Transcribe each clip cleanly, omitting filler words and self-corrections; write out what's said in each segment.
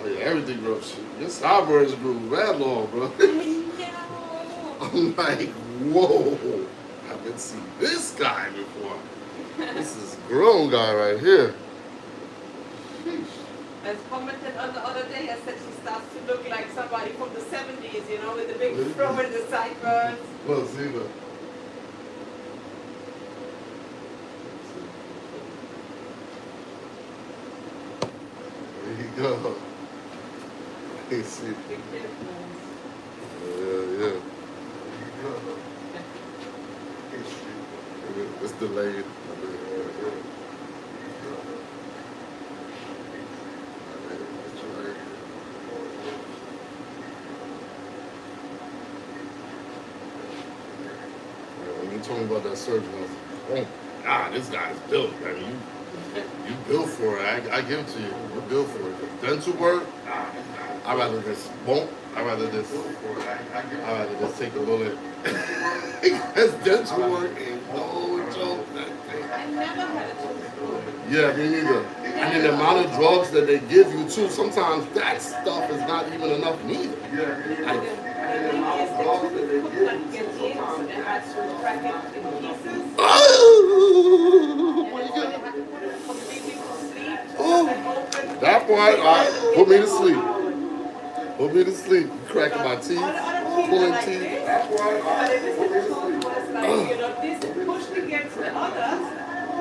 Oh yeah, everything grew up. Your sideburns grew mad long, bro. I know. I'm like, whoa. I haven't seen this guy before. This is a grown guy right here. Sheesh. As commented on the other day, I said she starts to look like somebody from the 70s, you know, with the big fro and the sideburns. Look, see, look. There you go. You see. Big difference. Yeah. It's delayed. When you told me about that surgeon, I was like, oh God, this guy's built. I mean, you built for it. I give it to you. You're built for it. Dental work, I'd rather just won't. I'd rather just take a bullet. That's dental work ain't no joke. I never had a tooth. Yeah, me neither. And then the amount of drugs that they give you too, sometimes that stuff is not even enough neither. Like, The thing is, the tooth could not get in, so they had to crack it in pieces. oh, And what so you they get? had to put it completely to sleep. Oh, Open. that part, put me to sleep. Put me to sleep. Cracking my teeth, All the other teeth are pulling like teeth. this, but this tooth was like, you know, this pushed against the others,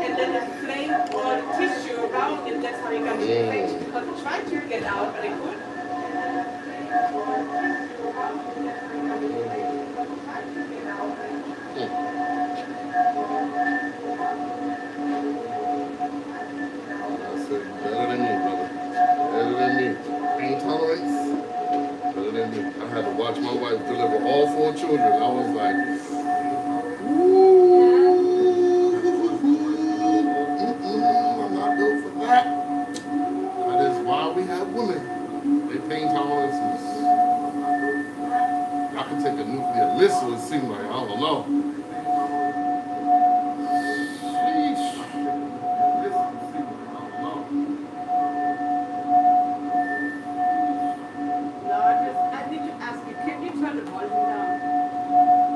and then it inflamed all the tissue around it. That's how you got the infection, because it tried to get out, but it couldn't. I said, better than me, brother. Better than me. Pain tolerance, better than me. I had to watch my wife deliver all 4 children. I was like, Yeah. I'm not built for that. That is why we have women. They pain tolerance is. I can take a nuclear missile, it seems like. I don't know. Sheesh. I don't know. No, I need to ask you, can you turn the volume down?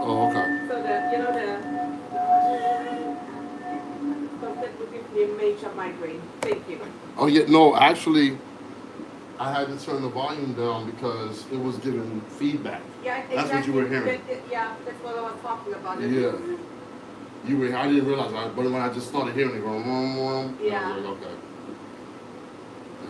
Oh, okay. So that, you know, because that would give me a major migraine. Thank you. Oh, yeah, no, actually, I had to turn the volume down because it was giving feedback. Yeah, exactly. That's what you were hearing. Yeah, that's what I was talking about. Yeah. You were. I didn't realize, but when I just started hearing it going, Yeah. I was like, okay.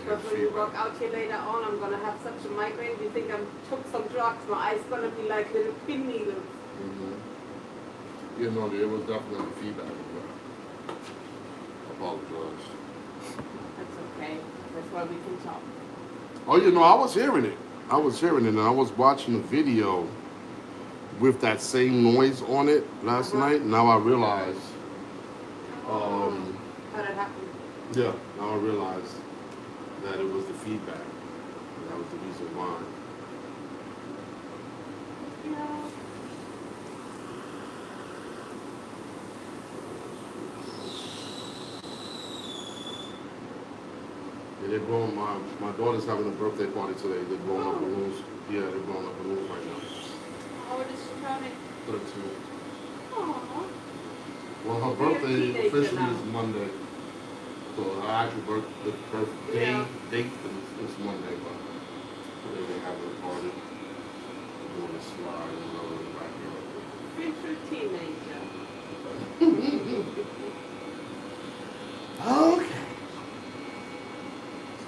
But when we walk out here later on, I'm gonna have such a migraine. You think I took some drugs? My eyes gonna be like little pin needles. Mm-hmm. You know, there was definitely feedback. I apologize. That's okay. That's why we can talk. Oh, I was hearing it. And I was watching the video with that same noise on it last night. Now I realize. How that happened? Yeah. Now I realize that it was the feedback. That was the reason why. Yeah. Yeah, they're blowing my daughter's having a birthday party today. They're blowing up balloons. Yeah, they're blowing up balloons right now. How old is she turning? 13. Aww. Well, her You're a birthday teenager officially now. is Monday. So her actual birthday Yeah. date is Monday, but today they're having a party. Doing a slide and all in the backyard. Future teenager. Okay.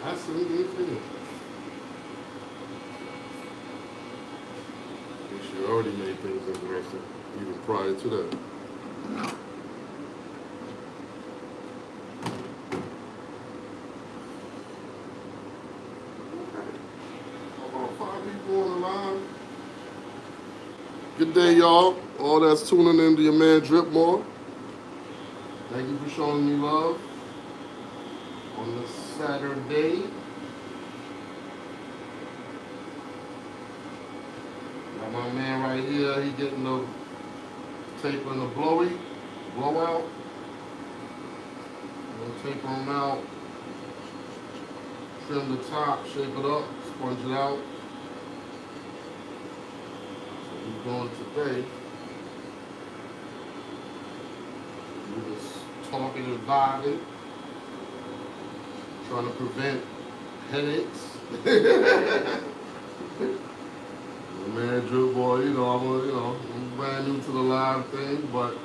That's some good thing. She already made things interesting, even prior to that. About 5 people on the line. Good day, y'all. All that's tuning in to your man DripMoor. Thank you for showing me love on this Saturday. Got my man right here. He getting the tape on the blowout. We'll tape him out. trim the top, shape it up, sponge it out. So we're doing today. We're just talking and vibing, trying to prevent headaches. Man, Drip Boy, I'm brand new to the live thing, but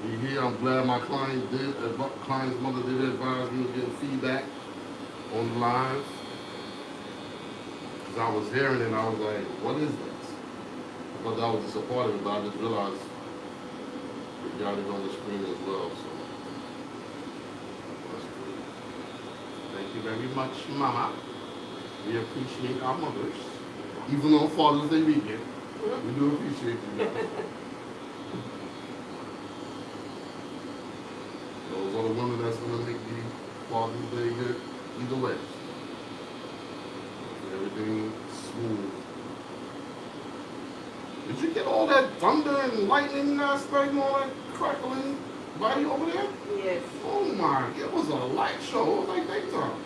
we here. I'm glad my client's mother did advise me to get feedback on the live. Because I was hearing it and I was like, what is this? I thought that was just a part of it, but I just realized you got it on the screen as well. So that's good. Thank you very much, Mama. We appreciate our mothers. Even on Father's Day weekend, we do appreciate you guys. Those are the women that's going to make the Father's Day good either way. Everything smooth. Did you get all that thunder and lightning last night and all that crackling by you over there? Yes. Oh my, it was a light show. It was like daytime.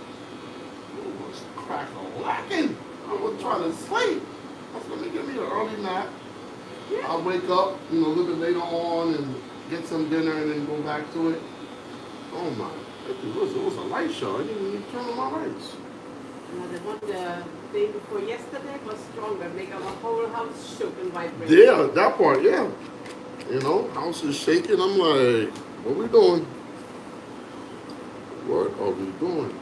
It was crack-a-lacking. I was trying to sleep. I was going to give me an early nap. Yeah. I'll wake up, a little bit later on and get some dinner and then go back to it. Oh my, it was a light show. I didn't even turn on my lights. The one the day before yesterday was stronger. Make our whole house shook and vibrate. Yeah, that part, yeah. House is shaking. I'm like, what we doing? What are we doing?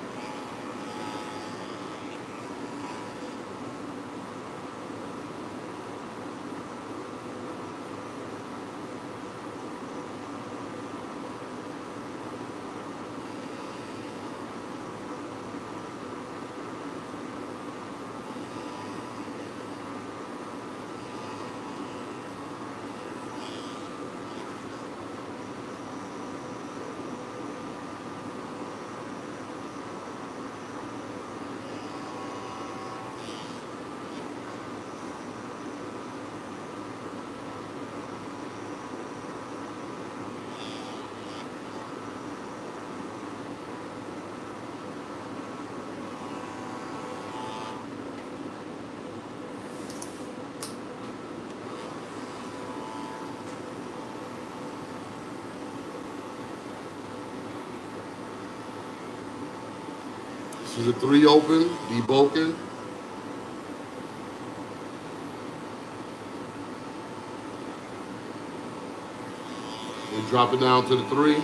This is a 3 open, debulking. We drop it down to the 3.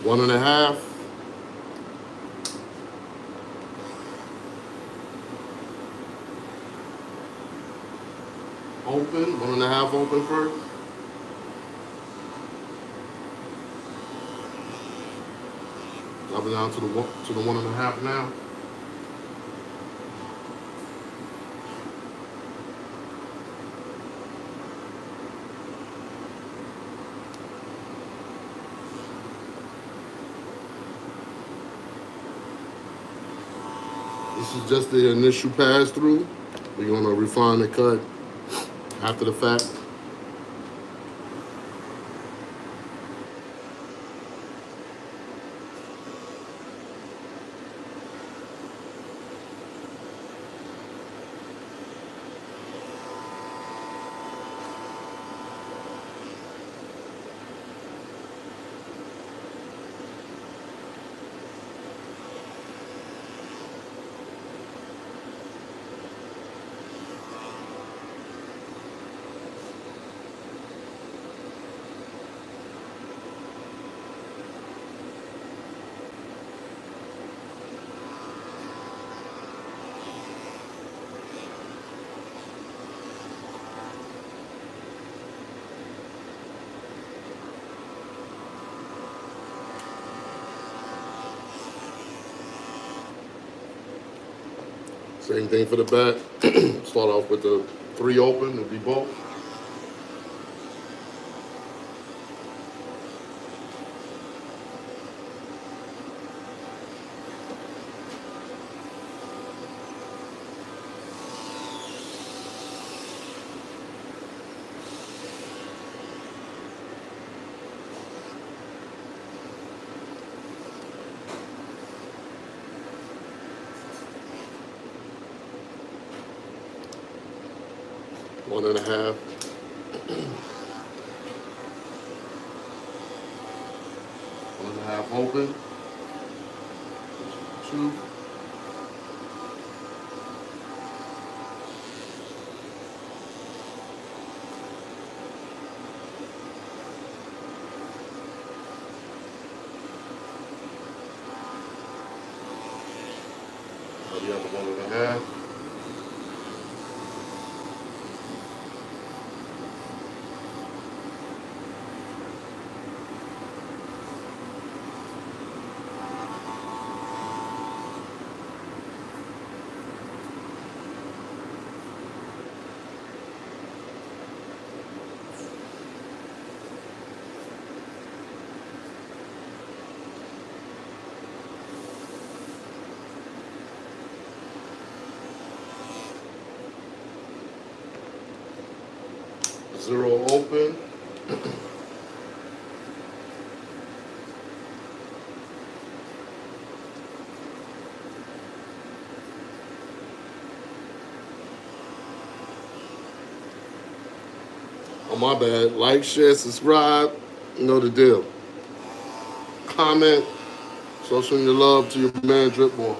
One and a half. Open, 1.5 open first. Drop it down to the 1.5 now. This is just the initial pass through. We're gonna refine the cut after the fact. Same thing for the back. Start off with the 3 open, it'll be both. One and a half. One and a half open. 2. The other 1 and a half. Zero open. Oh, my bad. Like, share, subscribe. You know the deal. Comment. Show some your love to your man DripMoor.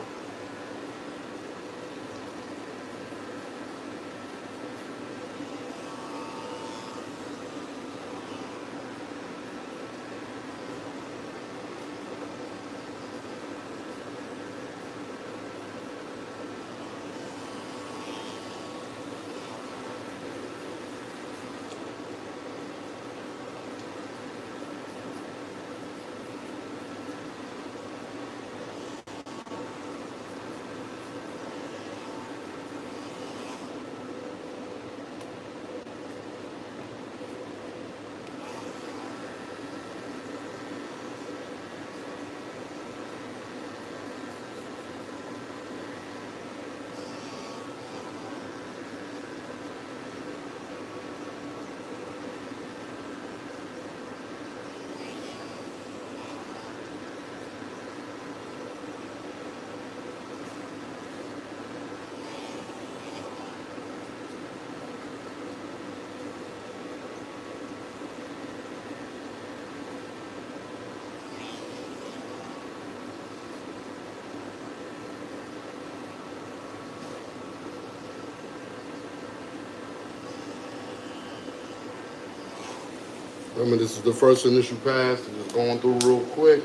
Remember, this is the first initial pass. I'm just going through real quick.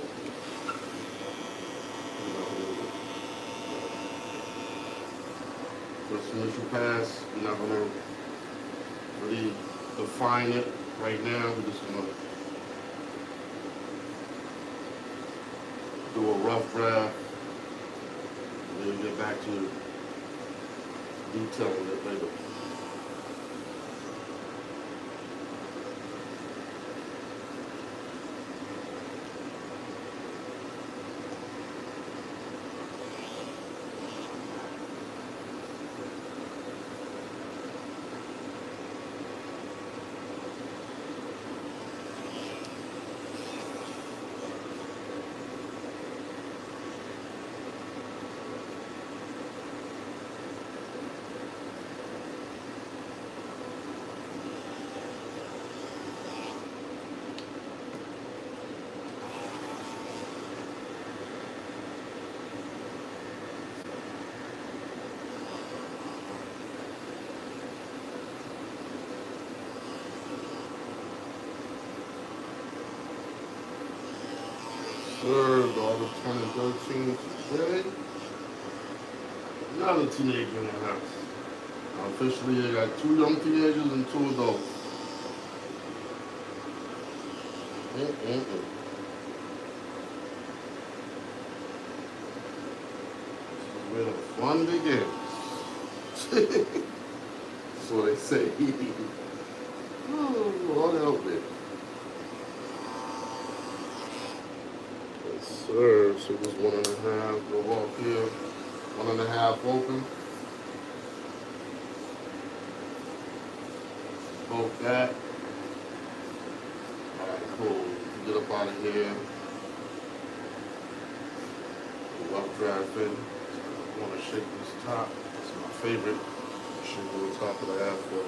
First initial pass. We're not going to really define it right now. We're just going to do a rough draft. And then get back to detailing it later. Third, August 2013 today. Another teenager in the house. Officially, I got 2 young teenagers and 2 adults. This is where the fun begins. So they say. Oh, Lord help me. Yes, sir. So this 1.5. Go up here. 1.5 open. Smoke that. Alright, cool. Get up out of here. Up driving. I want to shake this top. It's my favorite. Shake the top of the afro.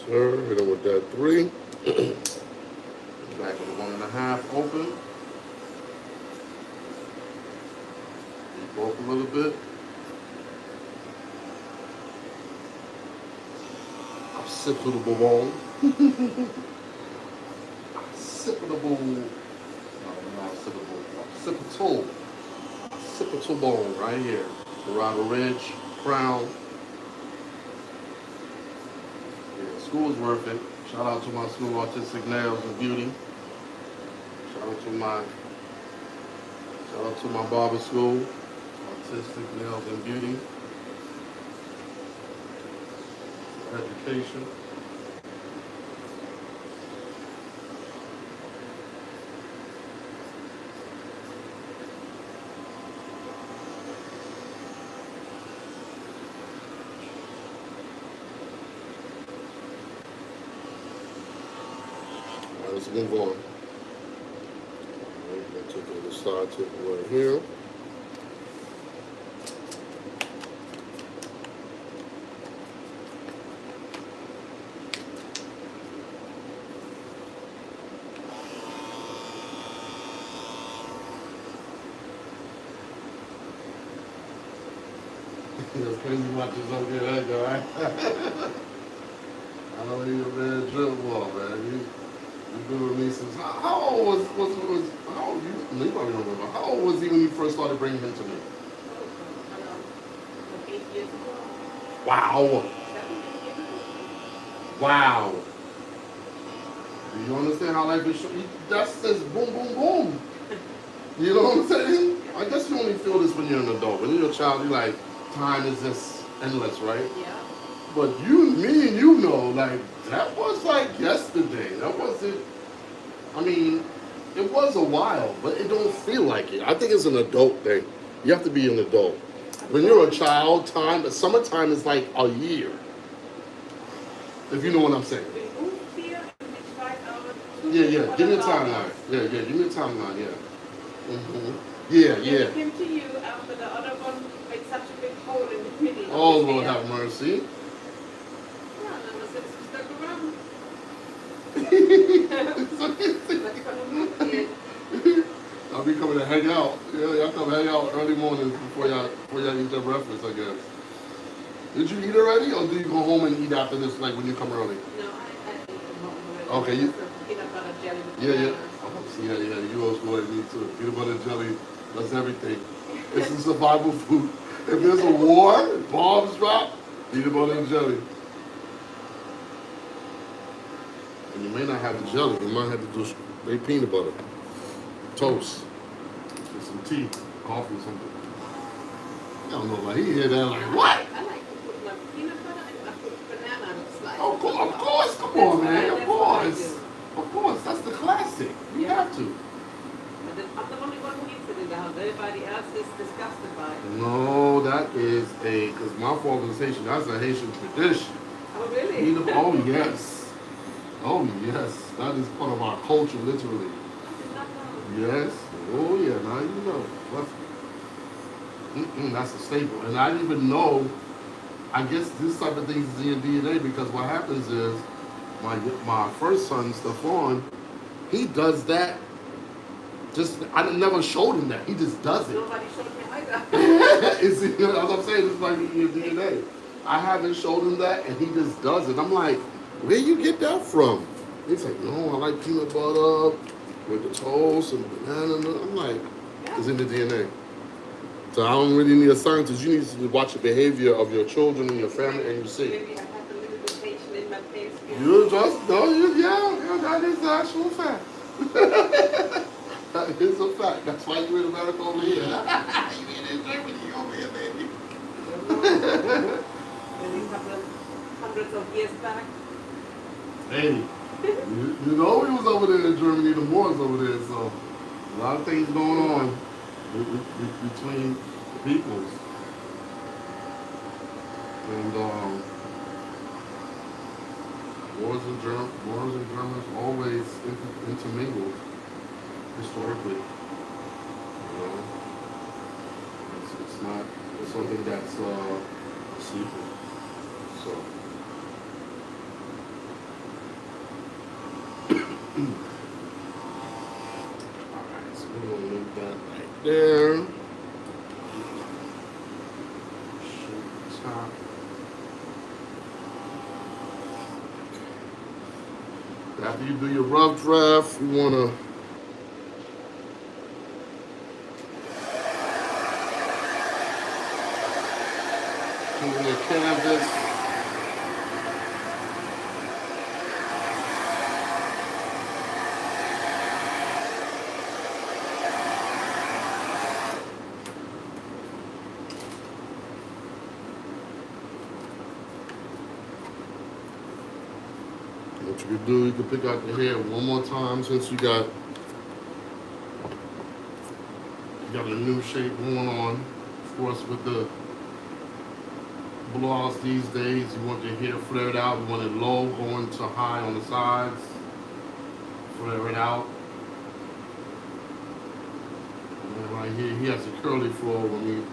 Sir, hit him with that 3. Back with the 1.5 open. Deep open a little bit. I'll sip to the bowl. Sip of the bowl. No, not sip of the bowl. Sip of toe. Sip of toe bowl right here. Dorado Ridge, Crown. School is worth it. Shout out to my school, Artistic Nails and Beauty. Shout out to my barber school, Artistic Nails and Beauty. Education. Let's move on. Alright, let's take the side tip right here. Those crazy watches don't get that guy. I know you're a man DripMoor, man. You doing me since how old was how old you probably don't remember. How old was he when you first started bringing him to me? 8 years ago. Wow. 7 years ago. Wow. Do you understand how life is? That's just boom, boom, boom. You know what I'm saying? I guess you only feel this when you're an adult. When you're a child, you're like, time is just endless, right? Yeah. But me and you know, like, that was like yesterday. That wasn't, I mean, it was a while, but it don't feel like it. I think it's an adult thing. You have to be an adult. When you're a child, summertime is like a year. If you know what I'm saying. We moved here and we tried out Yeah. Give me a timeline. Yeah. Give me a timeline. Yeah. Yeah. And it came to you after the other one made such a big hole in the middle. Oh Lord, have mercy. Yeah, and then the citizen stuck around. I'll be coming to hang out. Yeah, y'all come hang out early mornings before y'all eat your breakfast, I guess. Did you eat already, or do you go home and eat after this, like when you come early? No, I eat at home already. Okay, you. Peanut butter jelly. Yeah. Yeah. You old school like me too. Peanut butter jelly, that's everything. It's a survival food. If there's a war, bombs drop, peanut butter and jelly. And you may not have the jelly. You might have to do make peanut butter, toast, with some tea, coffee, something. I don't know about he hear that like what? I like to put my peanut butter and I put banana slices. Of course, come on, man. Of course, that's the classic. You have to. But then I'm the only one who eats it in the house. Everybody else is disgusted by it. No, that is because my father was Haitian. That's a Haitian tradition. Oh, really? Oh, yes. Oh, yes. That is part of our culture, literally. I did not know. Yes. Oh, yeah. Now you know. That's a staple. And I didn't even know, I guess this type of thing is in your DNA because what happens is my first son, Stephon, he does that. I never showed him that. He just does it. Nobody showed me either. As I'm saying, it's like in your DNA. I haven't showed him that, and he just does it. I'm like, where you get that from? He's like, no, I like peanut butter with the toast and banana. I'm like, it's in the DNA. So I don't really need a scientist. You need to watch the behavior of your children and your family, and you see. Maybe I have a little bit Haitian in my face. You just, yeah, that is the actual fact. That is a fact. That's why you're in America over here. You ain't in Germany over here, baby. Maybe a couple of hundreds of years back. Hey, you know we was over there in Germany, the Moors over there, so a lot of things going on between peoples. And Moors and Germans always intermingled historically. You know, it's not something that's a secret. So. Alright, so we're gonna move that right there. Shoot the top. After you do your rough draft, you wanna clean your canvas. What you can do, you can pick out your hair one more time since you got a new shape going on. Of course, with the blowouts these days, you want your hair flared out. You want it low, going to high on the sides. Flare it out. And then right here, he has a curly fro. When we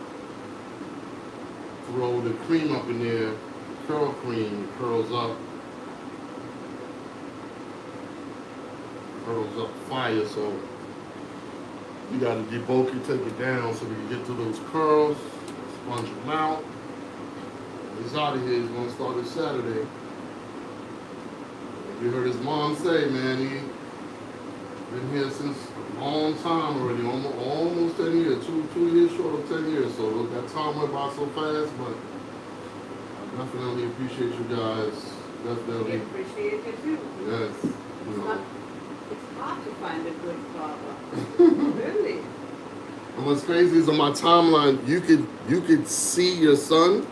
throw the cream up in there, the curl cream curls up fire, so you got to debulk it, take it down so we can get to those curls, sponge them out. He's out of here. He's going to start this Saturday. You heard his mom say, man, he been here since a long time already, almost 10 years, 2 years short of 10 years. So look, that time went by so fast, but I definitely appreciate you guys. Definitely. We appreciate it too. Yes. You know. It's hard to find a good father. Really. And what's crazy is on my timeline, you could see your son.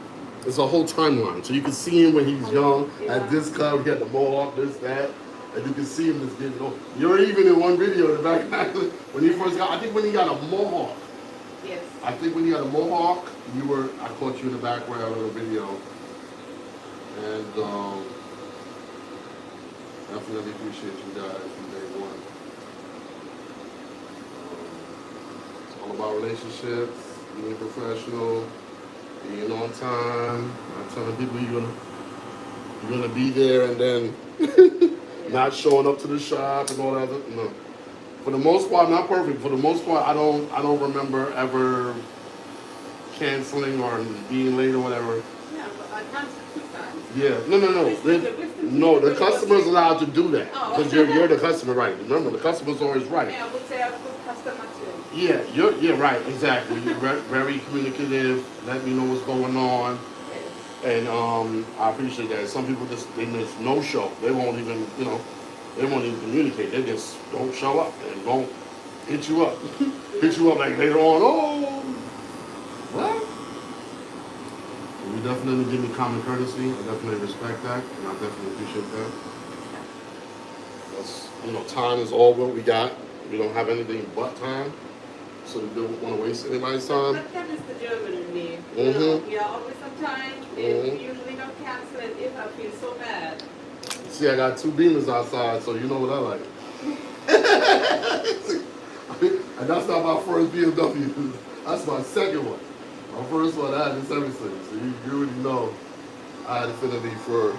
It's a whole timeline. So you can see him when he's young, at this club, he had the mohawk, this, that. And you can see him just getting old. You're even in one video in the back when he first got, I think when he got a mohawk. Yes. I think when he got a mohawk, I caught you in the background of the video. And Definitely appreciate you guys from day one. It's all about relationships, being professional, being on time, not telling people you're gonna be there and then not showing up to the shop and all that. No. For the most part, not perfect. For the most part, I don't remember ever canceling or being late or whatever. Yeah, but I canceled 2 times. Yeah, no. The customer's allowed to do that because you're the customer, right? Remember, the customer's always right. Yeah, I would say I'm a good customer too. Yeah, you're right, exactly. You're very communicative. Let me know what's going on, and I appreciate that. Some people they miss no show. They won't even they won't even communicate. They just don't show up and won't hit you up. Hit you up like later on. Oh, what? You definitely give me common courtesy. I definitely respect that, and I definitely appreciate that. That's time is all what we got. We don't have anything but time, so we don't want to waste anybody's time. But that is the German in me. We are always on time, and we usually don't cancel it if I feel so bad. See, I got 2 Beamers outside, so you know what I like. And that's not my first BMW. That's my second one. My first one, I had this everything. So you already know I had affinity for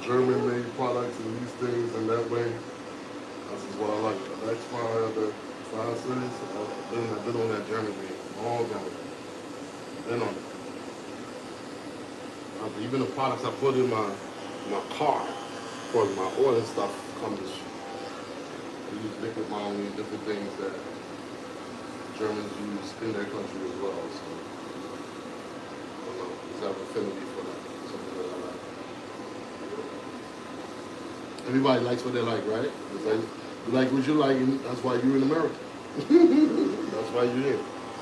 German-made products and these things, and that way, this is what I like. The X5, the 5 Series, I've been on that German thing all time. Been on it. Even the products I put in my car for my oil and stuff comes. We use liquid mounting, different things that Germans use in their country as well. So I don't know, just have affinity for that. Something that I like. Everybody likes what they like, right? It's like, you like what you like, and that's why you're in America. That's why you're here.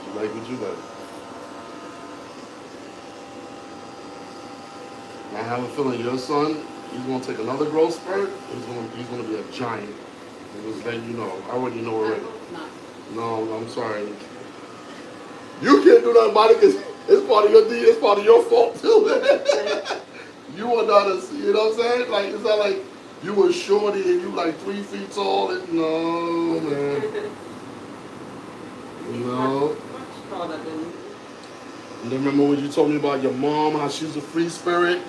You like what you like. I have a feeling your son, he's gonna take another growth spurt. He's gonna be a giant. I'm just letting you know. I already know already. No, I'm sorry. You can't do nothing about it because it's part of your deed. It's part of your fault too. You are not a, you know what I'm saying? Like it's not like you were shorty and you like 3 feet tall. No, man. No. Much taller than. And then remember when you told me about your mom, how she was a free spirit,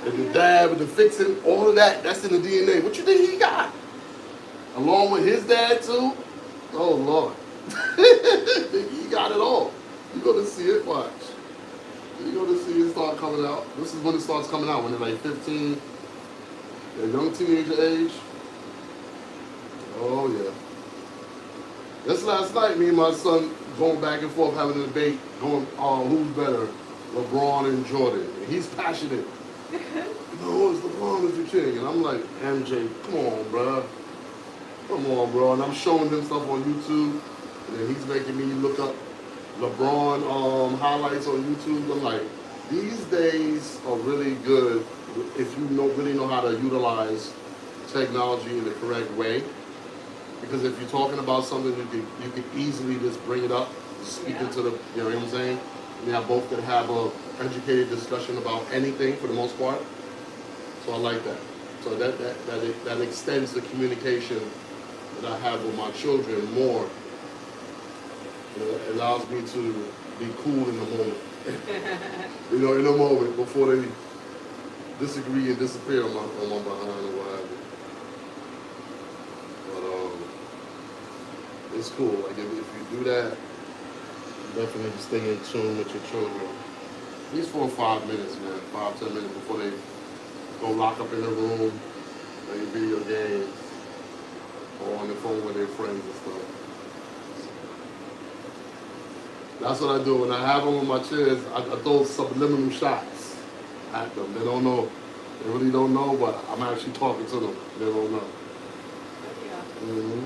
and the dad with the fixing, all of that, that's in the DNA. What you think he got? Along with his dad too? Oh Lord. He got it all. You're gonna see it, watch. You're gonna see it start coming out. This is when it starts coming out, when they're like 15, they're young teenager age. Oh yeah. Just last night, me and my son going back and forth having a debate, going, who's better, LeBron and Jordan. And he's passionate. No, it's LeBron is the king. And I'm like, MJ, come on, bro. Come on, bro. And I'm showing him stuff on YouTube. And then he's making me look up LeBron highlights on YouTube. I'm like, these days are really good if you really know how to utilize technology in the correct way. Because if you're talking about something, you can easily just bring it up, speak into the, you know what I'm saying? And y'all both can have a educated discussion about anything for the most part. So I like that. So that extends the communication that I have with my children more. It allows me to be cool in the moment. In the moment before they disagree and disappear on my behind or what have you. It's cool. Like if you do that, definitely stay in tune with your children. At least 4 or 5 minutes, man. 5-10 minutes before they go lock up in the room, play video games, or on the phone with their friends and stuff. That's what I do. When I have them with my kids, I throw subliminal shots at them. They don't know. They really don't know, but I'm actually talking to them. They don't know. Yeah. Mm-hmm.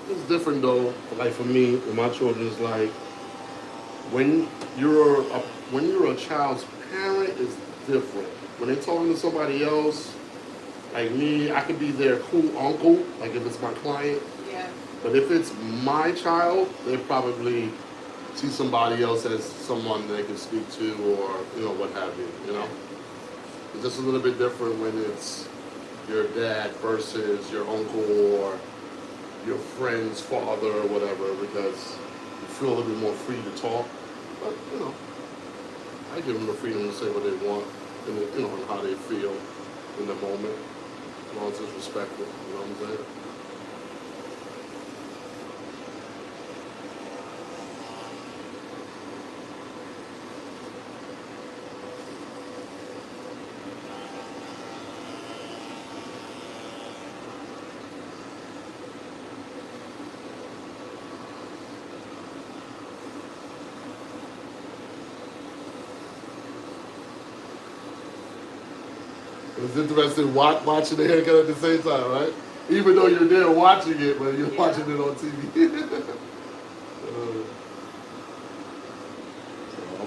It's different though. Like for me, with my children, it's like when you're a child's parent, it's different. When they're talking to somebody else, like me, I could be their cool uncle, like if it's my client. Yeah. But if it's my child, they're probably see somebody else as someone they can speak to, or what have you. It's just a little bit different when it's your dad versus your uncle or your friend's father or whatever, because you feel a little bit more free to talk. But I give them the freedom to say what they want and and how they feel in the moment, as long as it's respectful. You know what I'm saying? It's interesting watching the haircut at the same time, right? Even though you're there watching it, but you're watching it on TV.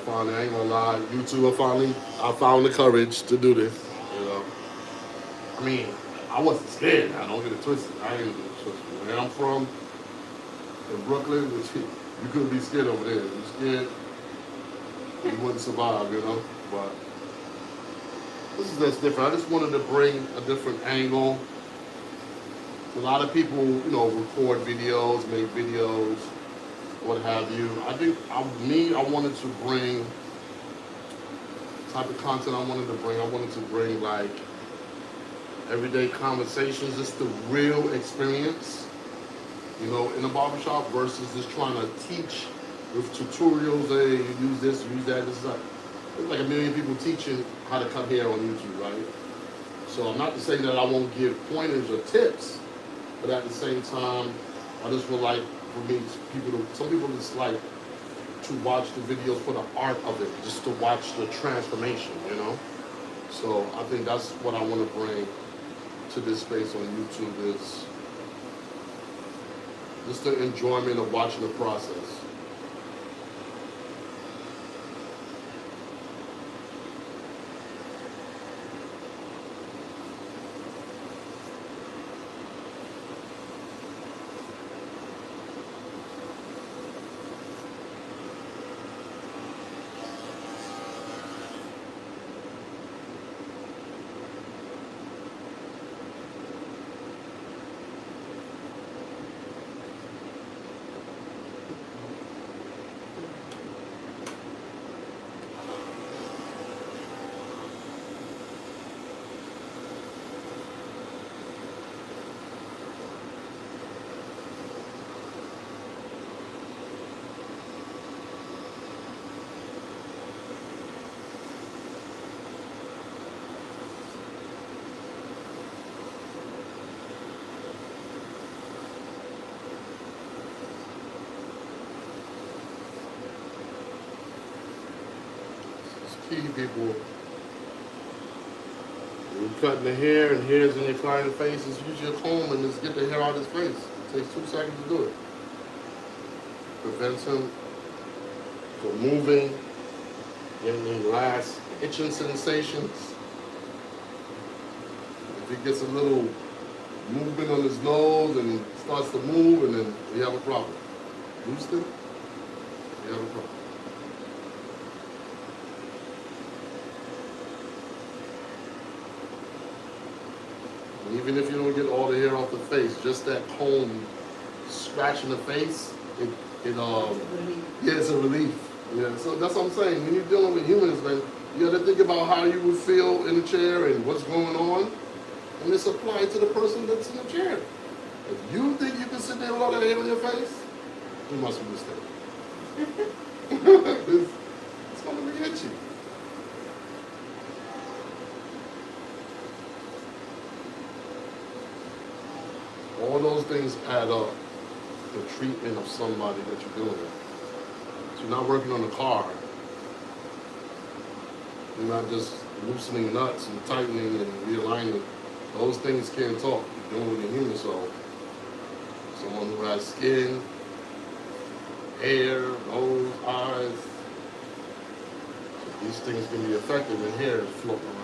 I ain't gonna lie, YouTube, I found the courage to do this. I mean, I wasn't scared now, don't get it twisted. I ain't twisted. Where I'm from, in Brooklyn, you couldn't be scared over there. If you're scared, you wouldn't survive, But this is just different. I just wanted to bring a different angle. A lot of people, record videos, make videos, what have you. I think, I wanted to bring type of content I wanted to bring. I wanted to bring like everyday conversations, just the real experience, in a barbershop versus just trying to teach with tutorials. Hey, you use this, use that. There's like a million people teaching how to cut hair on YouTube, right? So I'm not to say that I won't give pointers or tips, but at the same time, I just would like for me, some people just like to watch the videos for the art of it, just to watch the transformation, So I think that's what I want to bring to this space on YouTube, is just the enjoyment of watching the process. Key people, you're cutting the hair and hair's in your client's face, just use your comb and just get the hair out of his face. It takes 2 seconds to do it. Prevents him from moving, getting any last itching sensations. If he gets a little movement on his nose and starts to move, and then we have a problem. Houston, we have a problem. Even if you don't get all the hair off the face, just that comb scratching the face, it's a relief. Yeah, so that's what I'm saying. When you're dealing with humans, man, you got to think about how you would feel in the chair and what's going on, and it's applied to the person that's in the chair. If you think you can sit there with all that hair on your face, you must be mistaken. It's going to be itchy. All those things add up. The treatment of somebody that you're dealing with. So you're not working on the car. You're not just loosening nuts and tightening and realigning. Those things can't talk. You're dealing with a human soul. Someone who has skin, hair, nose, eyes. So these things can be affected when hair is floating around.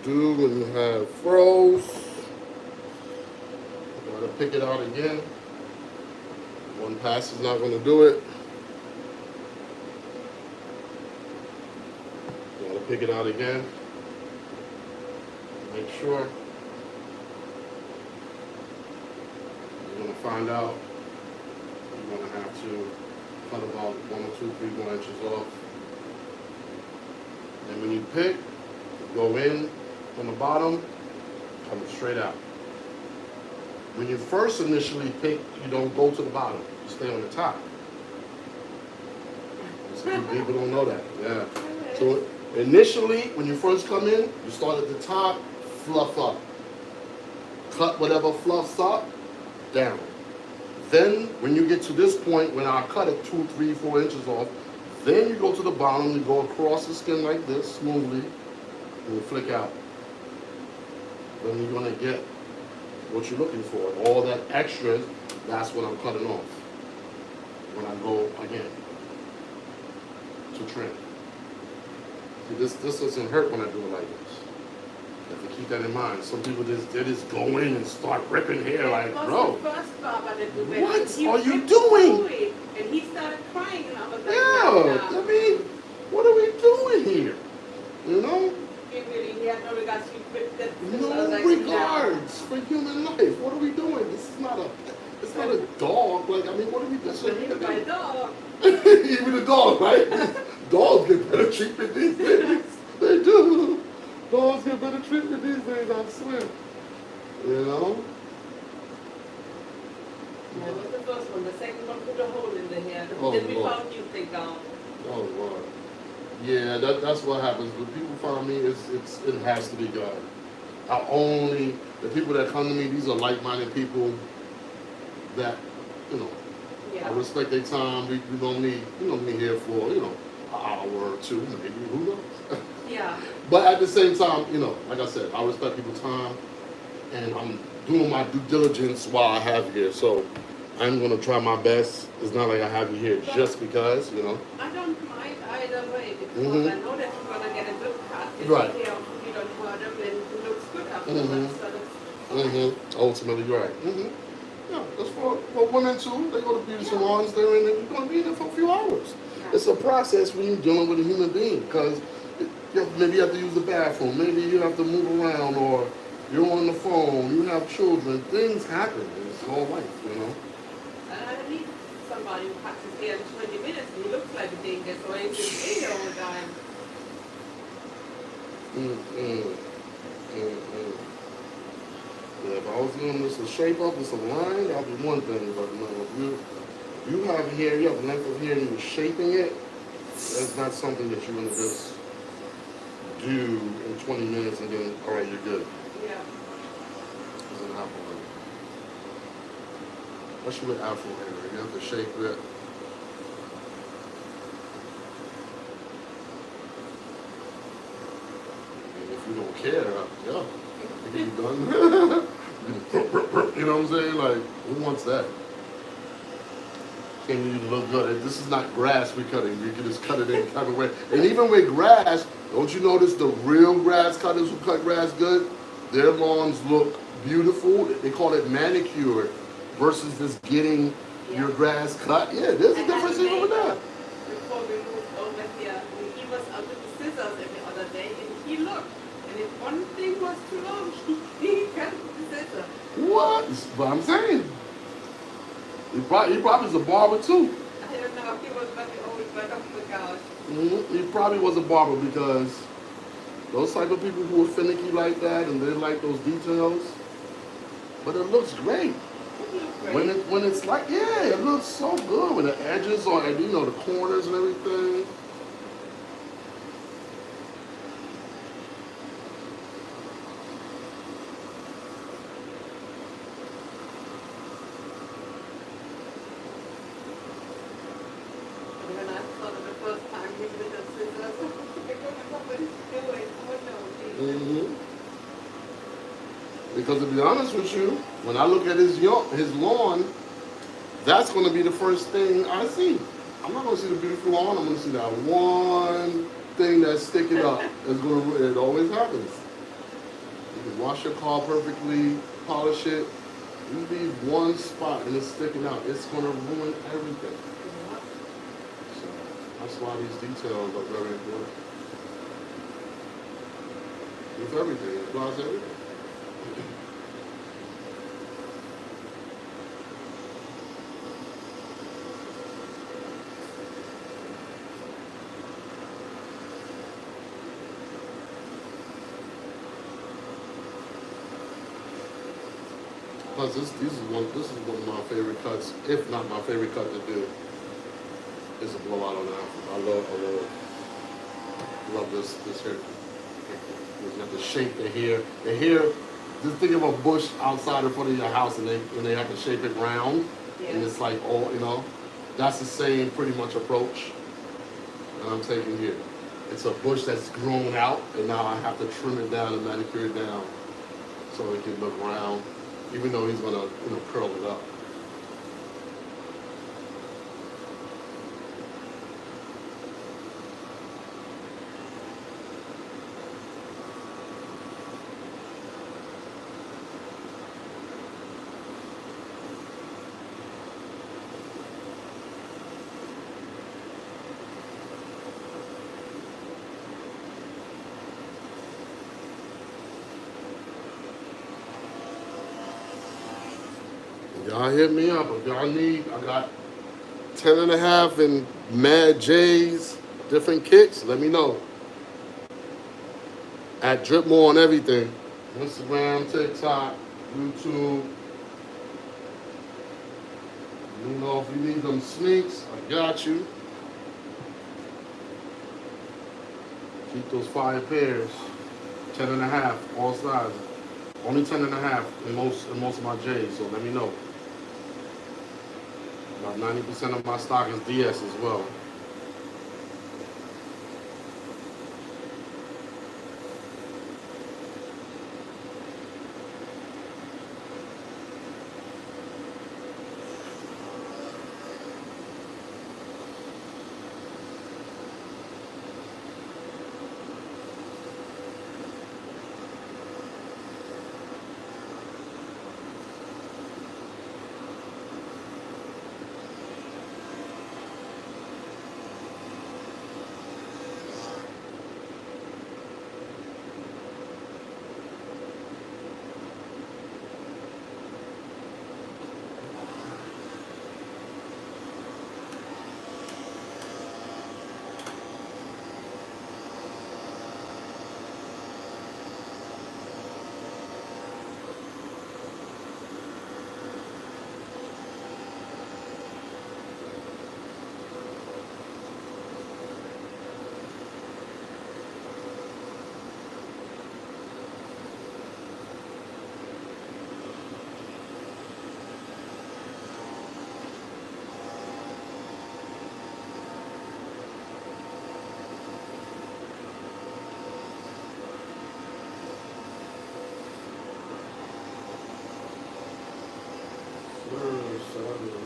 do when you have froze. Gotta pick it out again. One pass is not gonna do it. Gotta pick it out again. Make sure. You're gonna find out you're gonna have to cut about 1 or 2, 3 more inches off. And when you pick, go in on the bottom, come straight out. When you first initially pick, you don't go to the bottom, you stay on the top. Some people don't know that, yeah. So initially, when you first come in, you start at the top, fluff up. Cut whatever fluffs up, down. Then, when you get to this point, when I cut it 2, 3, 4 inches off, then you go to the bottom, you go across the skin like this, smoothly, and you flick out. Then you're gonna get what you're looking for. All that extra, that's what I'm cutting off when I go again to trim. See, this doesn't hurt when I do it like this. You have to keep that in mind. Some people they just go in and start ripping hair like, bro, what are you doing? And he started crying, and I was like, yeah, I mean, what are we doing here? You know? He had no regards. He ripped that. No regards for human life. What are we doing? This is not a. It's not a dog. Like, I mean, what are we doing? Even my dog. Even a dog, right? Dogs get better treatment these days. They do. Dogs get better treatment these days, I swear. You know? That was the first one. The second one put a hole in the hair. Oh, Then we Lord. found you take down. Oh, Lord. Yeah, that's what happens. When people find me, it has to be God. The people that come to me, these are like-minded people that, you know, Yeah. I respect their time. We don't need here for, an hour or 2, maybe, who knows? Yeah. But at the same time, like I said, I respect people's time, and I'm doing my due diligence while I have you here. So I'm going to try my best. It's not like I have you here just because, I don't mind either way because Mhm. I know that you're going to get a good cut. If Right. you don't hurt them, then it looks good afterwards. Mhm. So that's fine. Ultimately, you're right. Yeah, that's for women too. They go to beauty salons. You're going to be there for a few hours. Yeah. It's a process when you're dealing with a human being because maybe you have to use the bathroom. Maybe you have to move around, or you're on the phone. You have children. Things happen. It's all life, And I need somebody who cuts his hair in 20 minutes and he looks like a dingus, so he's just here all the time. Yeah, if I was doing this a shape up with some line, that'd be one thing. But no, if you have hair, you have length of hair, and you're shaping it, that's not something that you're gonna just do in 20 minutes and then, all right, you're good. Yeah. Doesn't happen like that. Especially with afro hair, you have to shape it. And if you don't care, yeah, it can be done. You know what I'm saying? Like, who wants that? Can't even look good. This is not grass we're cutting. You can just cut it any kind of way. And even with grass, don't you notice the real grass cutters who cut grass good? Their lawns look beautiful. They call it manicured versus just getting your grass cut. Yeah, there's a difference even with that. Before we moved over here, he was out with the scissors every other day, and he looked. And if one thing was too long, he cut with the scissors. What? That's what I'm saying. He probably was a barber too. I don't know, he was probably always right off the couch. He probably was a barber because those type of people who are finicky like that and they like those details. But it looks great. When it's like, yeah, it looks so good when the edges are, and the corners and everything. When I saw it the first time, he with the scissors, I don't know what he's doing. Oh no, Because to be honest with you, when I look at his lawn, that's going to be the first thing I see. I'm not going to see the beautiful lawn. I'm going to see that one thing that's sticking up. It always happens. wash your car perfectly, polish it. You leave one spot and it's sticking out, it's gonna ruin everything. So that's why these details are very important. With everything, it applies to everything. Plus, this is one of my favorite cuts, if not my favorite cut to do, is a blowout on the afro. I love this hair. You have to shape the hair. The hair, just think of a bush outside in front of your house, and they have to shape it round, and it's like all, you know, that's the same pretty much approach that I'm taking here. It's a bush that's grown out, and now I have to trim it down and manicure it down so it can look round. Even though he's gonna, curl it up. Y'all hit me up if y'all need. I got 10.5 and Mad J's, different kicks. Let me know. At DripMoor on everything. Instagram, TikTok, YouTube. You know, if you need them sneaks, I got you. Keep those fire pairs. 10.5, all sizes. Only 10.5 in most of my J's, so let me know. About 90% of my stock is DS as well.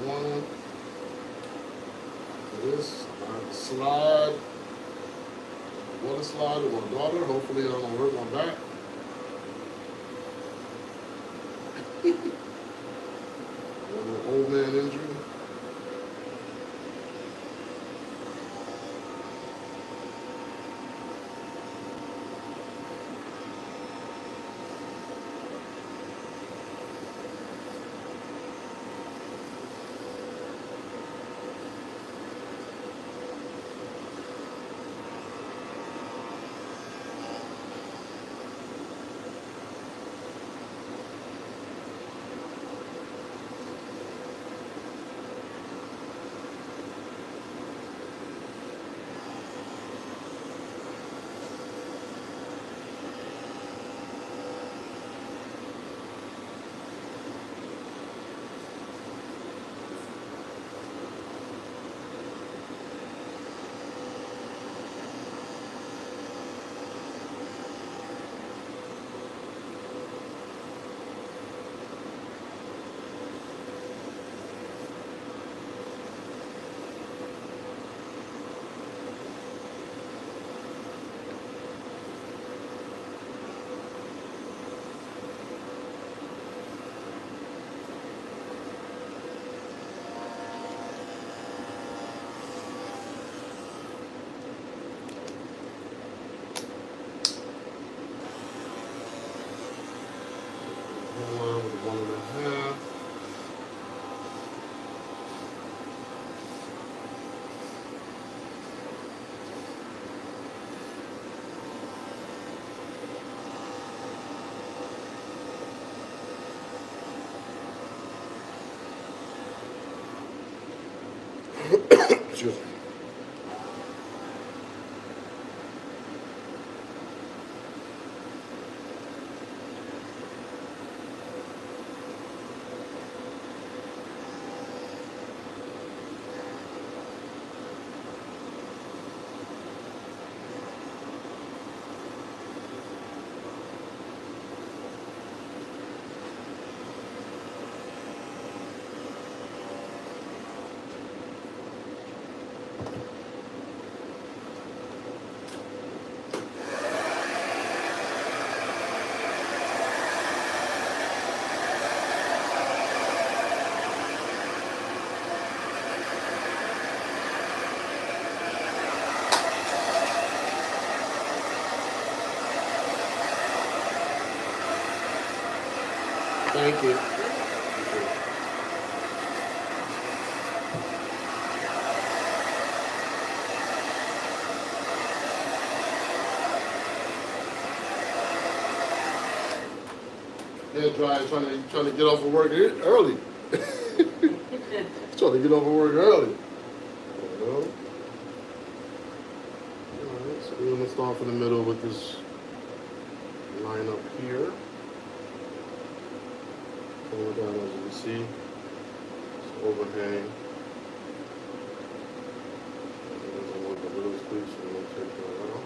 One. This, I have to slide, water slide with my daughter. Hopefully I don't hurt my back. An old man injury. you. Thank you. Yeah, trying to get off of work early. Trying to get off of work early. You know? Alright, so we're gonna start from the middle with this line up here. Pull it down as you can see. It's overhang. And I want the little piece, so I'm gonna take that out.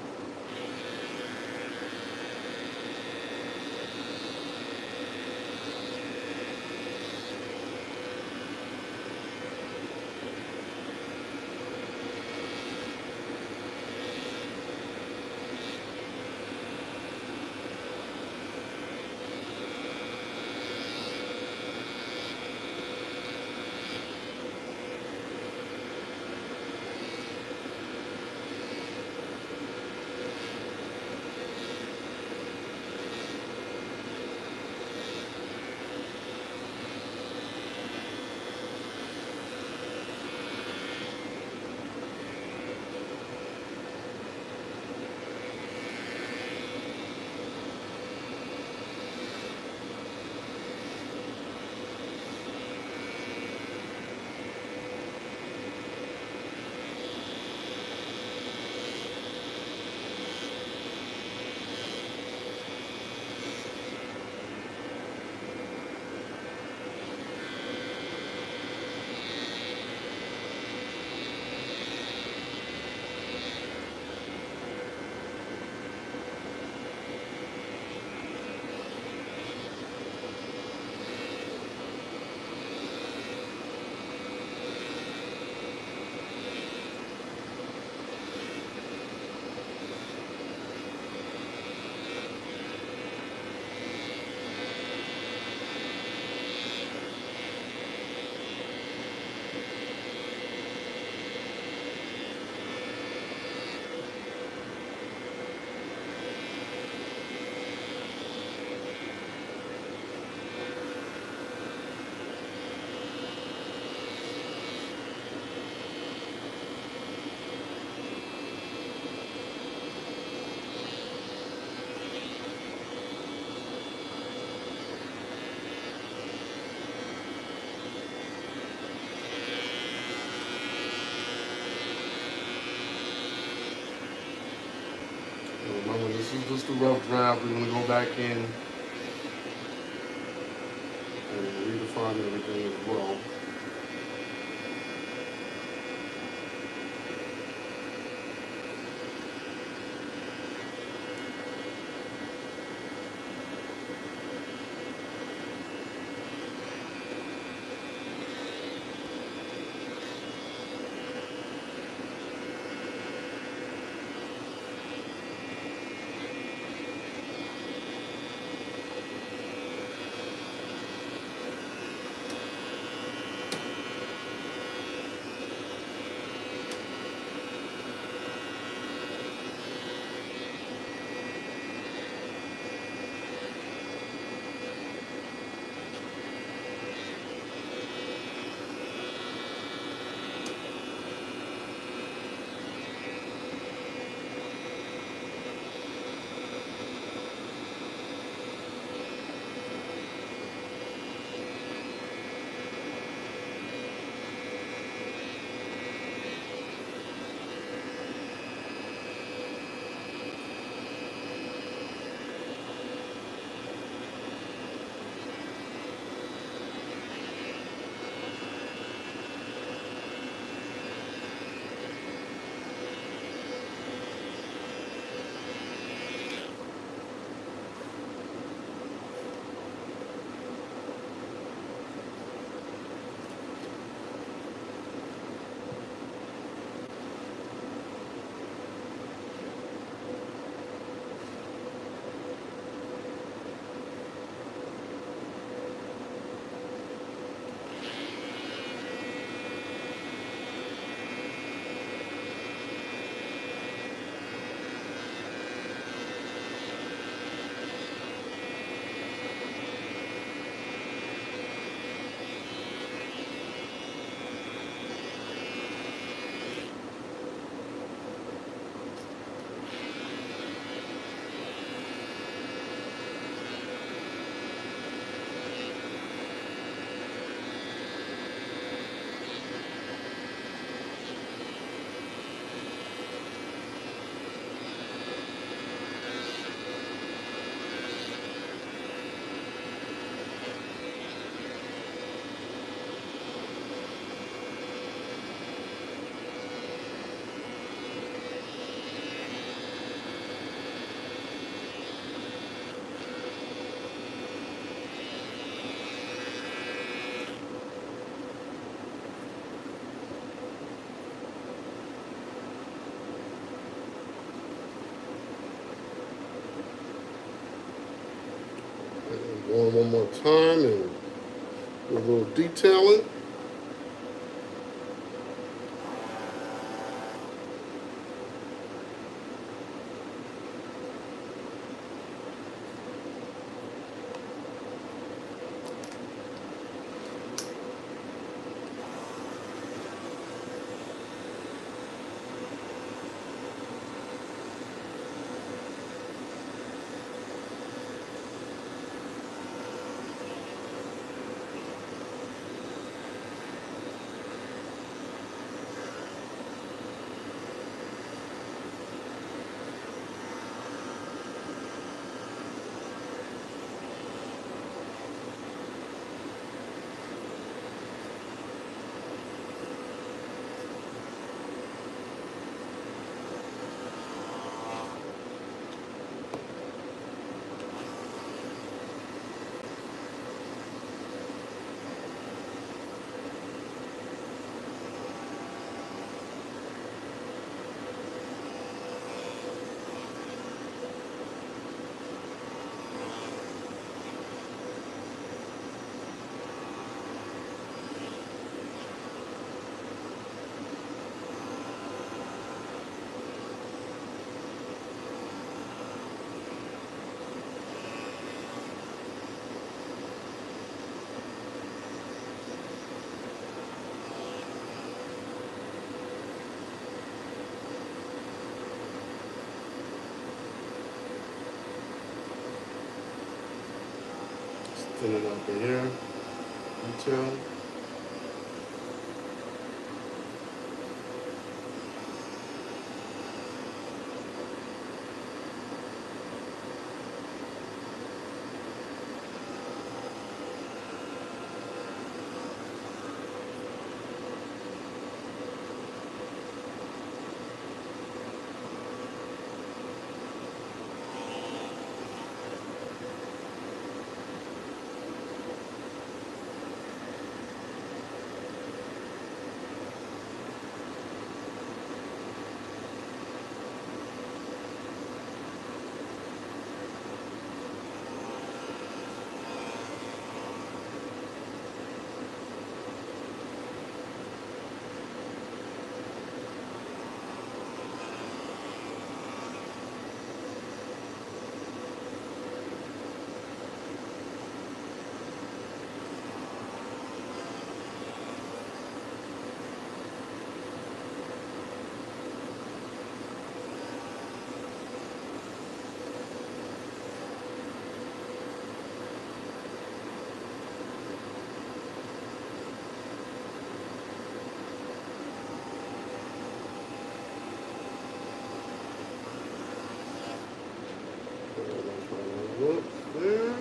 Remember, this is just a rough draft. We're gonna go back in and redefine everything as well. Going one more time and do a little detailing. Thin it up in here. Detail. There.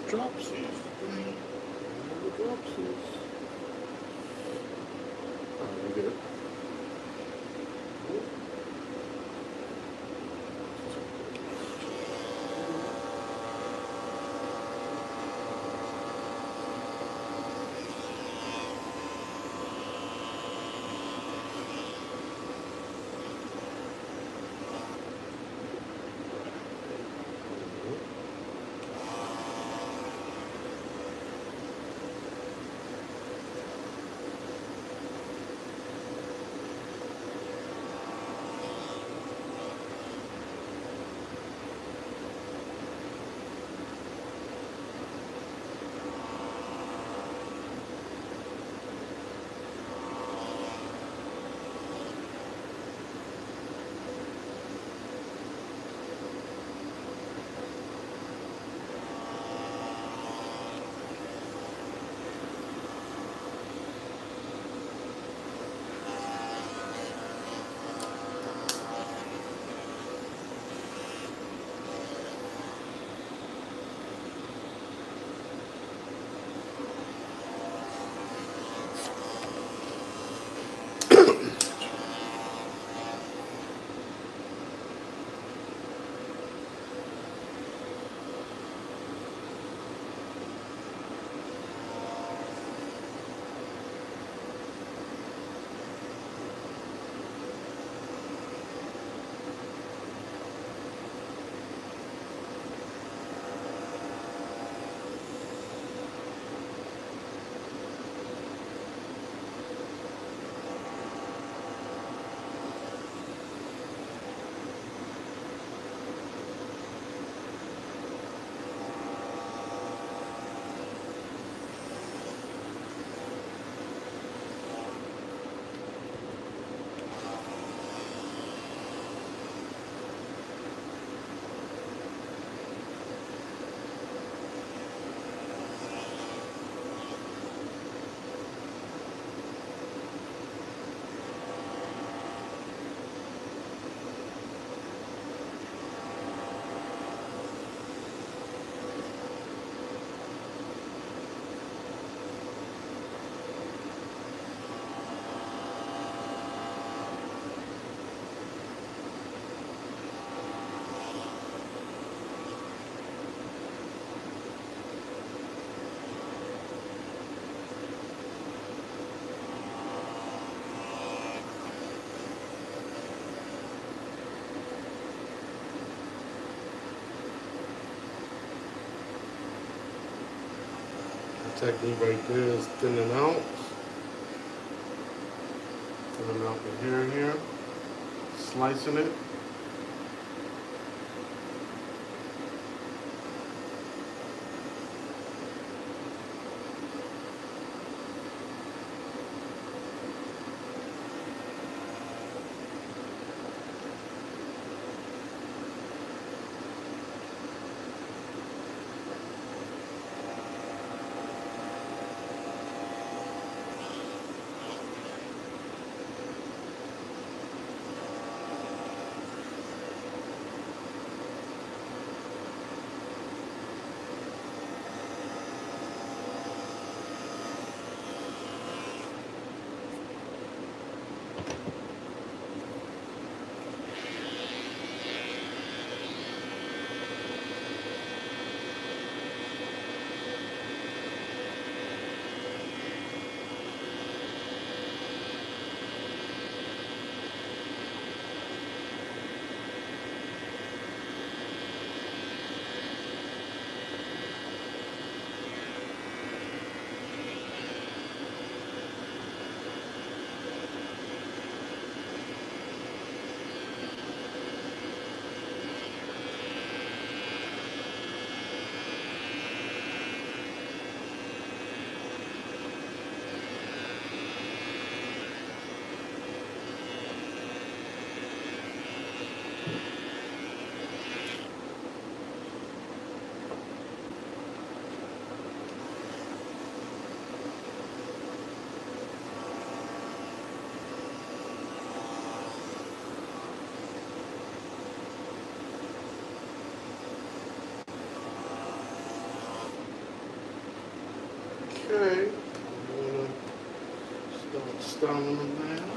Dropsies. Dropsies. good. Technique right there is thinning out. Thinning out the hair here. Slicing it. Okay, I'm gonna start styling them now.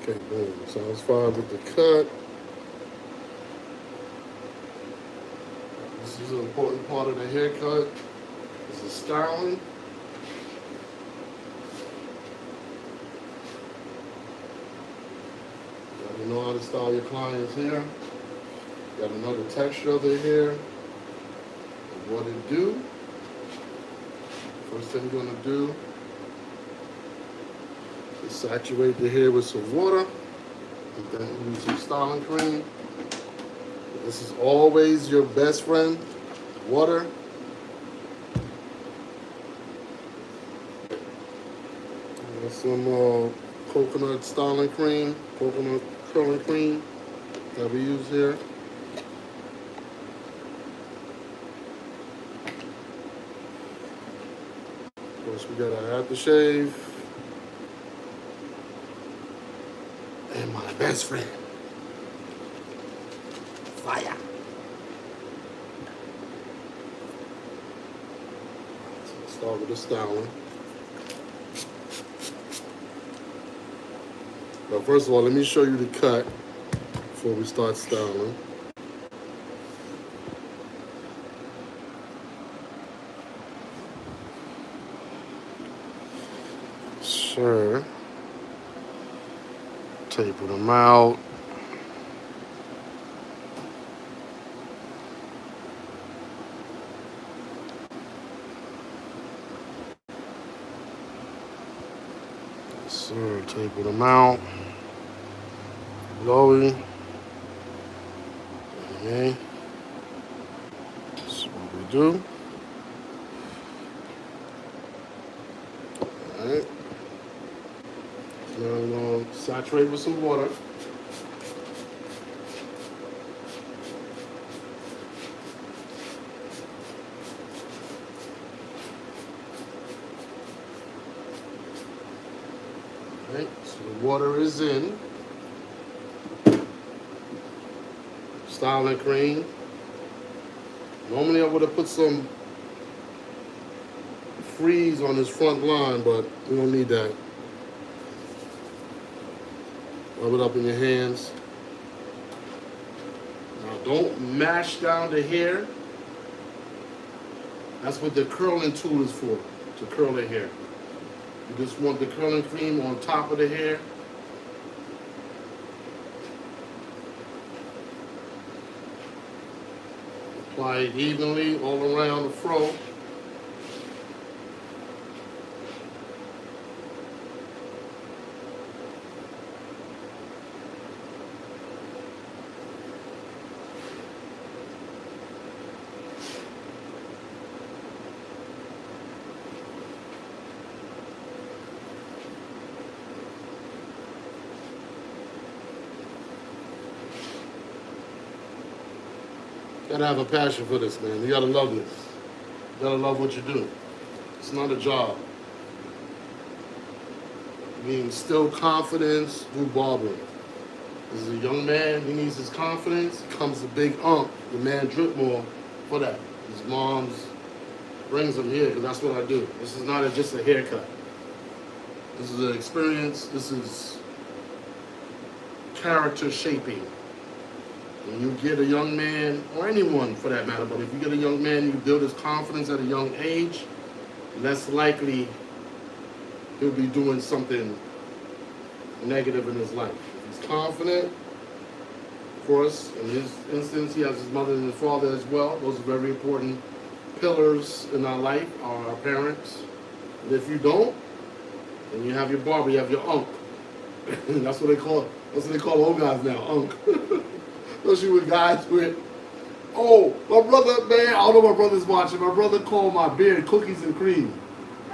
Okay, boom. Sounds fine with the cut. This is an important part of the haircut. This is styling. You gotta know how to style your client's hair. You gotta know the texture of their hair and what it do. First thing you're gonna do is saturate the hair with some water and then use some styling cream. This is always your best friend, water. And some coconut styling cream, coconut curling cream that we use here. Of course, we got our aftershave. And my best friend, fire. So let's start with the styling. But first of all, let me show you the cut before we start styling. Sure. Taper them out. Sure, taper them out. Lowy. Okay. That's what we do. Alright. Now I'm going to saturate with some water. Alright, so the water is in. Styling cream. Normally I would have put some freeze on this front line, but we don't need that. Rub it up in your hands. Now don't mash down the hair. That's what the curling tool is for, to curl the hair. You just want the curling cream on top of the hair. Apply it evenly all around the fro. You gotta have a passion for this, man. You gotta love this. You gotta love what you do. It's not a job. You instill confidence through barbering. This is a young man, he needs his confidence. He comes a big the man DripMoor for that. His mom's brings him here because that's what I do. This is not just a haircut. This is an experience. This is character shaping. When you get a young man, or anyone for that matter, but if you get a young man, you build his confidence at a young age, less likely he'll be doing something negative in his life. If he's confident, of course, in his instance, he has his mother and his father as well. Those are very important pillars in our life, are our parents. And if you don't, then you have your barber, you have your unk. That's what they call it. That's what they call old guys now, unk. Especially with guys with, oh, my brother, man, I don't know my brother's watching. My brother called my beard cookies and cream.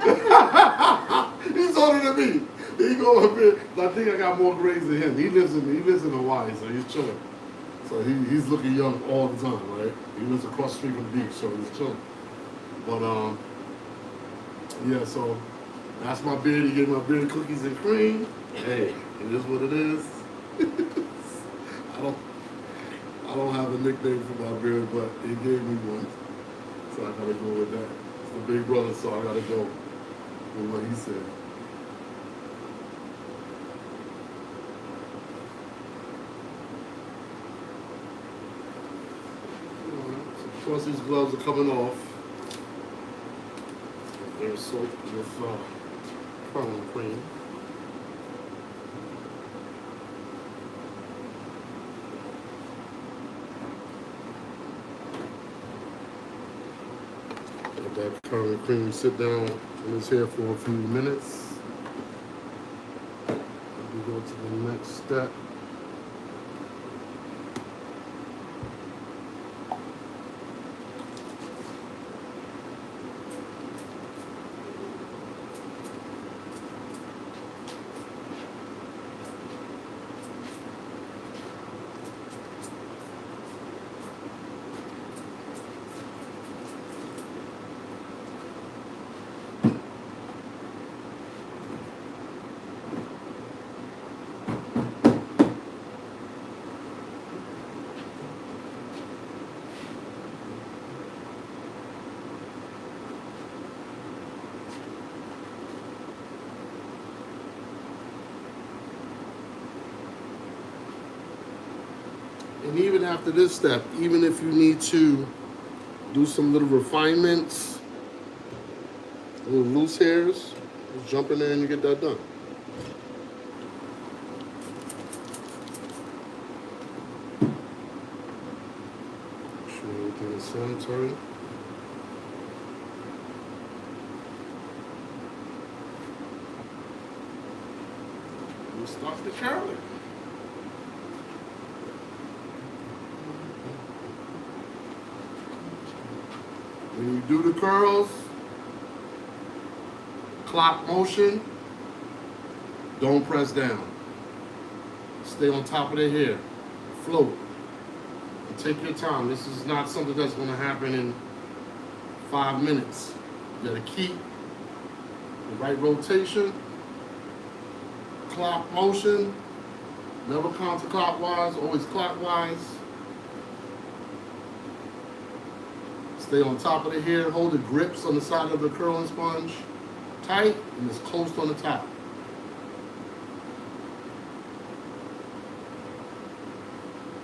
He's older than me. He called my beard. I think I got more grades than him. He lives in Hawaii, so he's chilling. So he's looking young all the time, right? He lives across the street from the beach, so he's chilling. But yeah, so that's my beard. He gave my beard cookies and cream. Hey, it is what it is. I don't have a nickname for my beard, but he gave me one. So I gotta go with that. It's the big brother, so I gotta go with what he said. Once these gloves are coming off, they're soaked with curling cream. Let that curling cream sit down in his hair for a few minutes. We go to the next step. And even after this step, even if you need to do some little refinements, little loose hairs, just jump in there and you get that done. Make sure everything is sanitary. We'll start the curling. When you do the curls, clock motion, don't press down. Stay on top of the hair, float, and take your time. This is not something that's going to happen in 5 minutes. You got to keep the right rotation, clock motion, never counterclockwise, always clockwise. Stay on top of the hair, hold the grips on the side of the curling sponge tight and it's close on the top.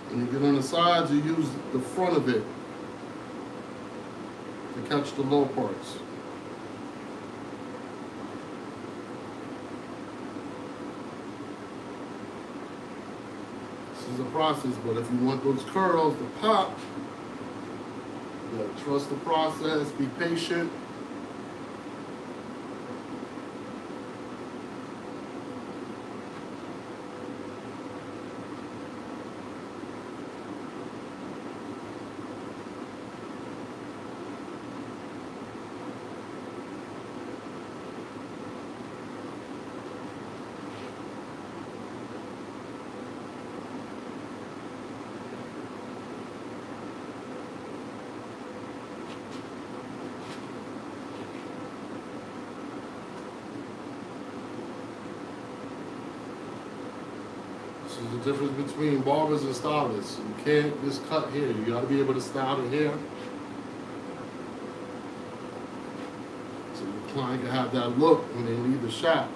When you get on the sides, you use the front of it to catch the low parts. This is a process, but if you want those curls to pop, you gotta trust the process, be patient. This is the difference between barbers and stylists. You can't just cut hair. You got to be able to style the hair. So the client can have that look when they leave the shop.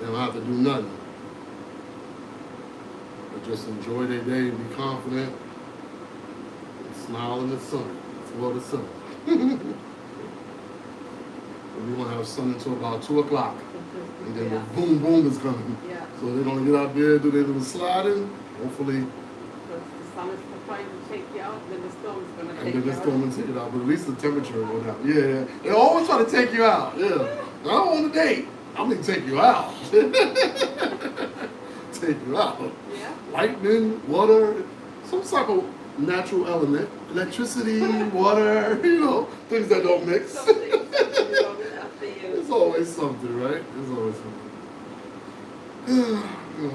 They don't have to do nothing. But just enjoy their day and be confident. And smile in the sun. Florida sun. We want to have sun until about 2 o'clock. And then the boom boom is coming. Yeah. So they're gonna get out there, do their little sliding. Hopefully, Because the sun is trying to take you out, then the storm is going to and take then you the out. storm will take it out. But at least the temperature will down. Yeah. They always try to take you out. Yeah. I don't want to date. I'm gonna take you out. Take you out. Yeah. Lightning, water, some type of natural element, electricity, water. You know, things that don't mix. Something wrong after you. There's always something, right? There's always something. You know,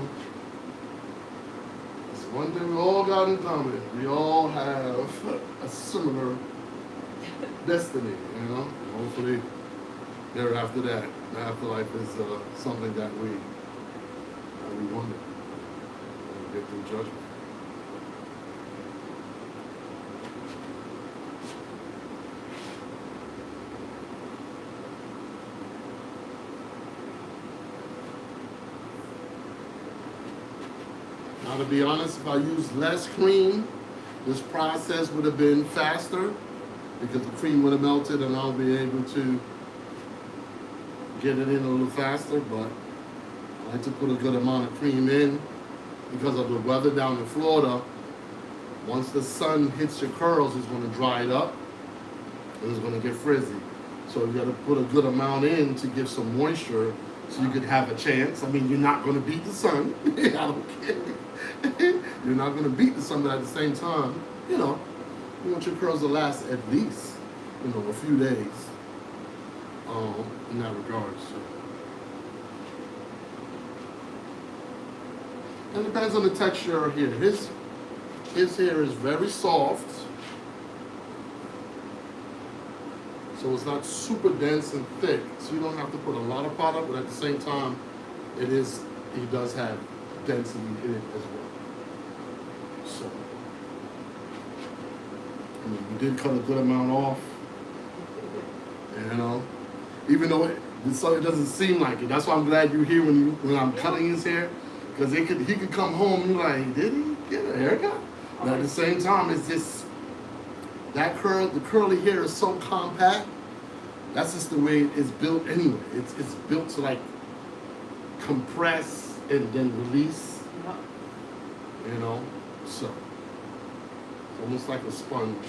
it's one thing we all got in common. We all have a similar destiny, you know? Hopefully, there after that, the afterlife is something that we want to get through judgment. Now, to be honest, if I use less cream this process would have been faster because the cream would have melted and I'll be able to get it in a little faster, but I like to put a good amount of cream in because of the weather down in Florida. Once the sun hits your curls, it's going to dry it up and it's going to get frizzy. So you got to put a good amount in to give some moisture so you could have a chance. I mean, you're not going to beat the sun. I don't care. You're not going to beat the sun, but at the same time, you know, you want your curls to last at least, you know, a few days in that regard. So. And it depends on the texture here. His hair is very soft, so it's not super dense and thick, so you don't have to put a lot of product, but at the same time, he does have density in it as well. So, I mean, we did cut a good amount off, you know, even though it doesn't seem like it. That's why I'm glad you're here when I'm cutting his hair, because he could come home and be like, did he get a haircut? But at the same time, it's just the curly hair is so compact. That's just the way it's built anyway. It's built to like compress and then release. You know, so it's almost like a sponge.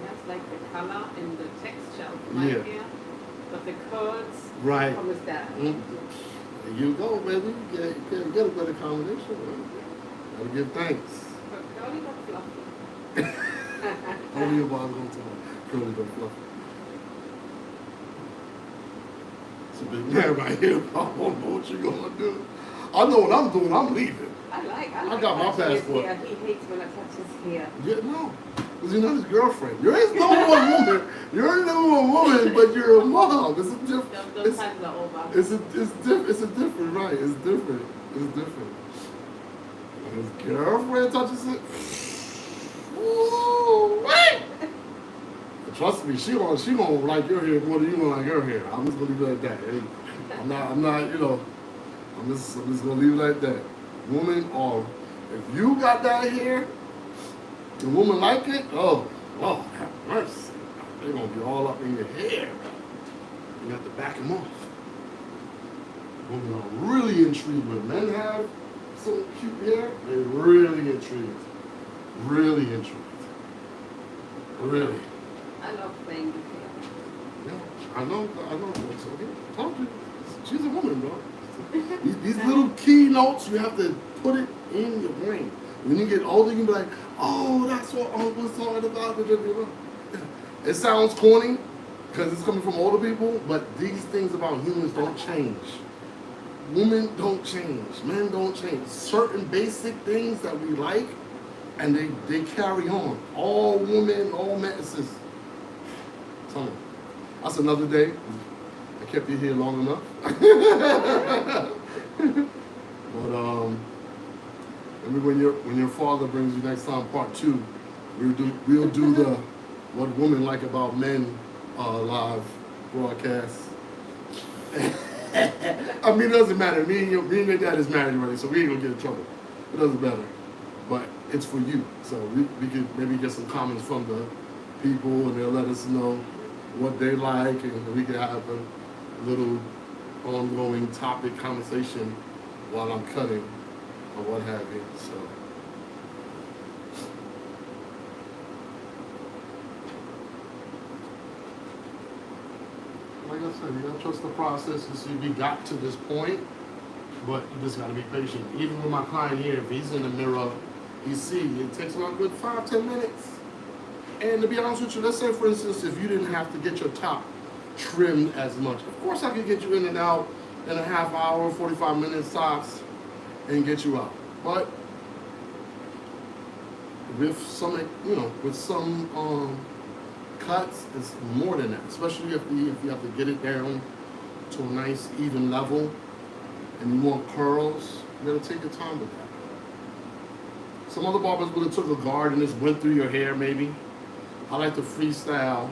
That's like the color and the texture of my hair, but the curls from his dad. There you go, baby. You get a better combination. Right? Gotta give thanks. But curly but fluffy. Only about going to curly but fluffy. It's a big man right here. I don't know what you're gonna do. I know what I'm doing. I'm leaving. I got my passport. He hates when I touch his hair. Yeah, no. Because you're not his girlfriend. You're his number one woman. You're his number one woman, but you're a mom. It's a different. Those times are over. It's a different, right? It's different. It's different. When his girlfriend touches it, ooh, wait. Trust me, she gonna like your hair more than you gonna like her hair. I'm just gonna leave it like that. Hey, I'm not, you know. I'm just gonna leave it like that. Woman, if you got that hair, the woman like it, oh, have mercy. They're gonna be all up in your hair. You have to back them off. Women are really intrigued when men have some cute hair. They're really intrigued. Really intrigued. Really. I love playing with hair. Yeah, I know. So, yeah, talk to you. She's a woman, bro. These little keynotes, you have to put it in your brain. When you get older, you can be like, oh, that's what Uncle's talking about. It sounds corny because it's coming from older people, but these things about humans don't change. Women don't change. Men don't change. Certain basic things that we like, and they carry on. All women, all men. It's just, tell me. That's another day. I kept you here long enough. But maybe when your father brings you next time, part 2, we'll do the what women like about men live broadcast. I mean, it doesn't matter. Me and your dad is married already, so we ain't gonna get in trouble. It doesn't matter. But it's for you. So we could maybe get some comments from the people, and they'll let us know what they like, and we can have a little ongoing topic conversation while I'm cutting or what have you. So like I said, you gotta trust the process to see we got to this point, but you just gotta be patient. Even with my client here, if he's in the mirror, you see it takes about a good 5-10 minutes. And to be honest with you, let's say for instance, if you didn't have to get your top trimmed as much, of course I could get you in and out in a half hour, 45 minutes tops, and get you out. But with some cuts, it's more than that. Especially if you have to get it down to a nice even level, and you want curls, you gotta take your time with that. Some other barbers would have took a guard and just went through your hair maybe. I like to freestyle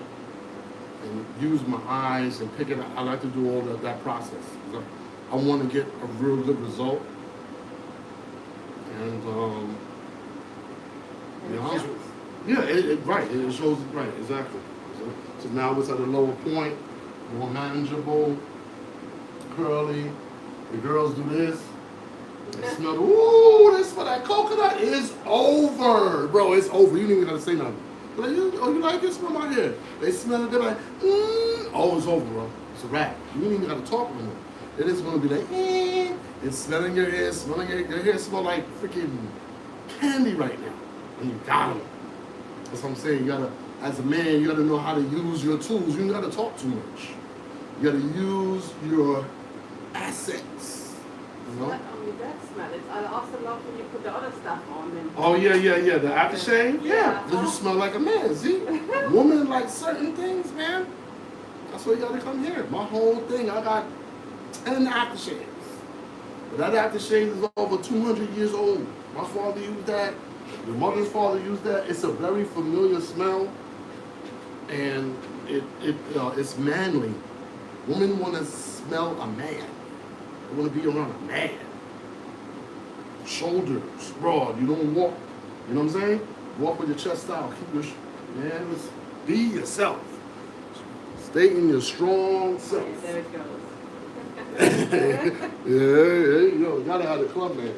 and use my eyes and pick it up. I like to do all that process. I want to get a real good result. And to be And it honest shows. with you, yeah, right. It shows it right, exactly. So now it's at a lower point, more manageable, curly. The girls do this. They smell. Ooh, they smell that coconut. It's over, bro. It's over. You ain't even gotta say nothing. Like, you like it? Smell my hair. They smell it. They're like, oh, it's over, bro. It's a wrap. You ain't even gotta talk anymore. They're just gonna be like, it's smelling your hair, smelling your hair. Smell like freaking candy right now. And you got them. That's what I'm saying. You gotta, as a man, you gotta know how to use your tools. You ain't gotta talk too much. You gotta use your assets. You know? Not only that smell, I also love when you put the other stuff on. And Oh yeah. The aftershave. Yeah, Yeah. because you smell like a man. See, women like certain things, man. That's why you gotta come here. My whole thing, I got 10 aftershaves. But that aftershave is over 200 years old. My father used that. Your mother's father used that. It's a very familiar smell, and it's manly. Women want to smell a man. They want to be around a man. Shoulders broad. You don't walk. You know what I'm saying? Walk with your chest out. Keep your man. Let's be yourself. Stay in your strong self. yeah, there it goes. Yeah, there you go. You gotta have the club, man. You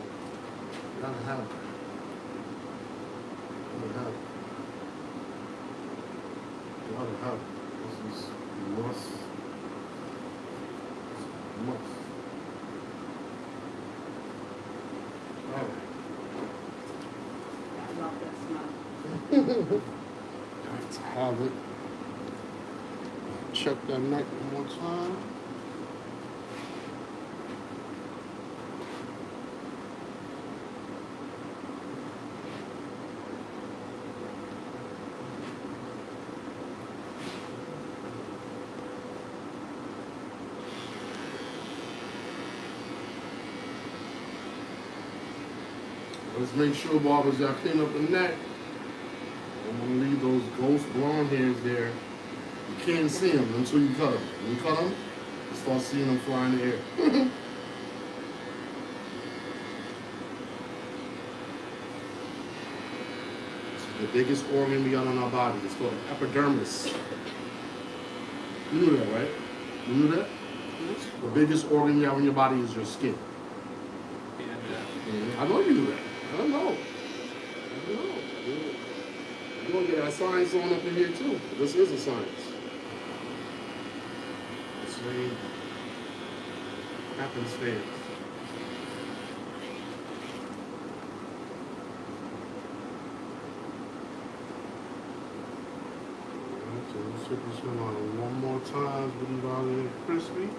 gotta have it. Gotta have it. This is must. Must. All right. I love that smell. Got to have it. Check that neck one more time. Let's make sure, barbers, y'all clean up the neck. I'm gonna leave those ghost blonde hairs there. You can't see them until you cut them. When you cut them, you start seeing them fly in the air. It's the biggest organ we got on our body. It's called the epidermis. You knew that, right? You knew that? The biggest organ you have in your body is your skin. I know you knew that. I don't know. You're going to get our science on up in here too. This is a science. This way happens fast. So let's hit this one on one more time. Get it out of here crispy.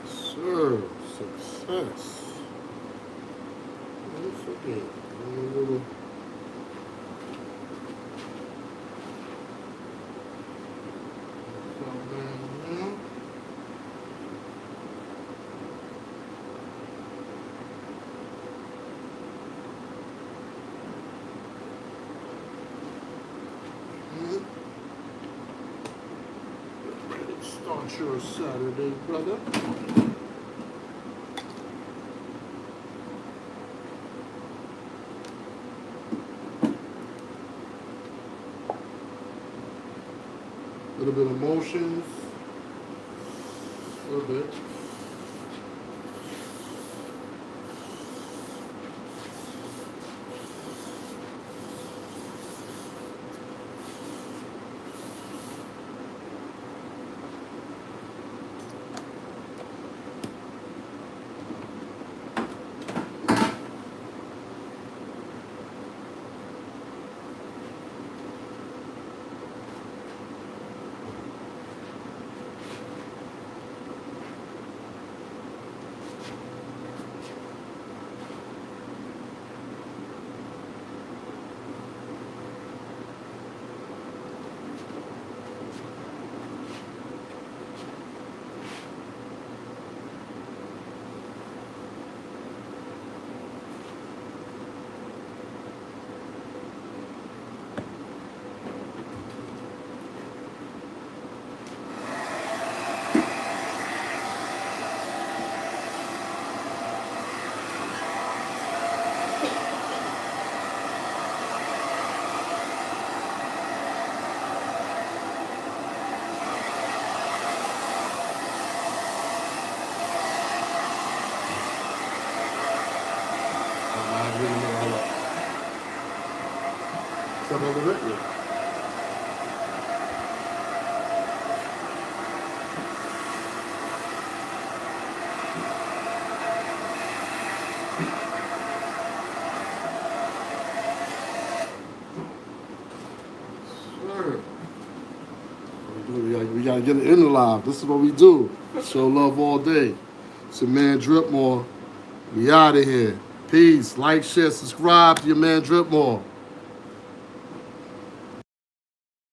Sir, success. Don't forget. A little. Start your Saturday, brother. A little bit of motions. A little bit. Step over the bit. Sure. We gotta get it in the live. This is what we do. Show love all day. It's your man DripMoor. We out of here. Peace. Like, share, subscribe to your man DripMoor.